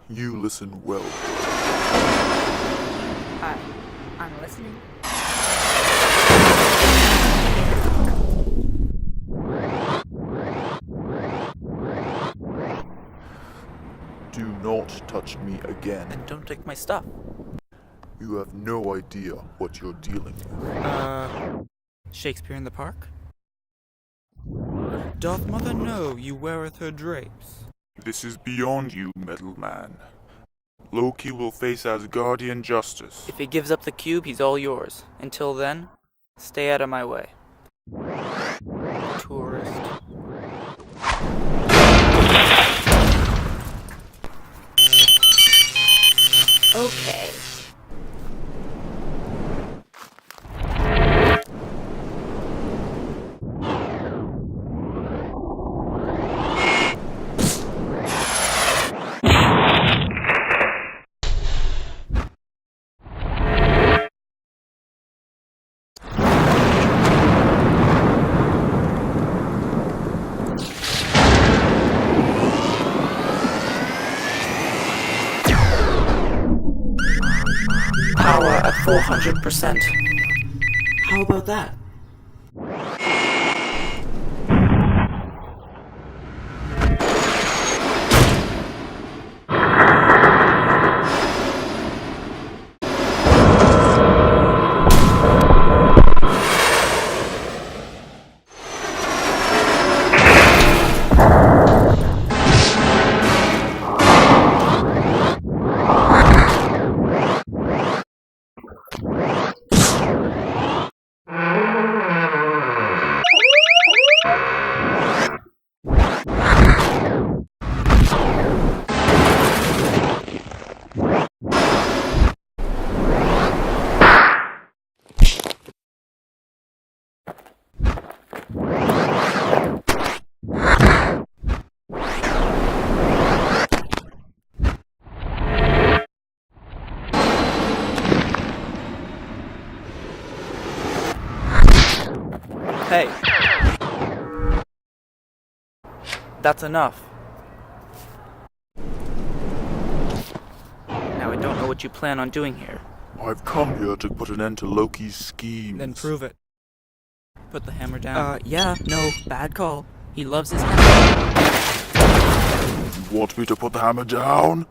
You listen well. I'm listening. Do not touch me again. And don't take my stuff. You have no idea what you're dealing with. Shakespeare in the Park? Doth mother know you weareth her drapes? This is beyond you, metal man. Loki will face Asgardian justice. If he gives up the cube, he's all yours. Until then, stay out of my way. Tourist. Okay. Power at 400%. How about that? Hey. That's enough. Now I don't know what you plan on doing here. I've come here to put an end to Loki's schemes. Then prove it. Put the hammer down. Yeah, no, bad call. He loves his hammer. You want me to put the hammer down?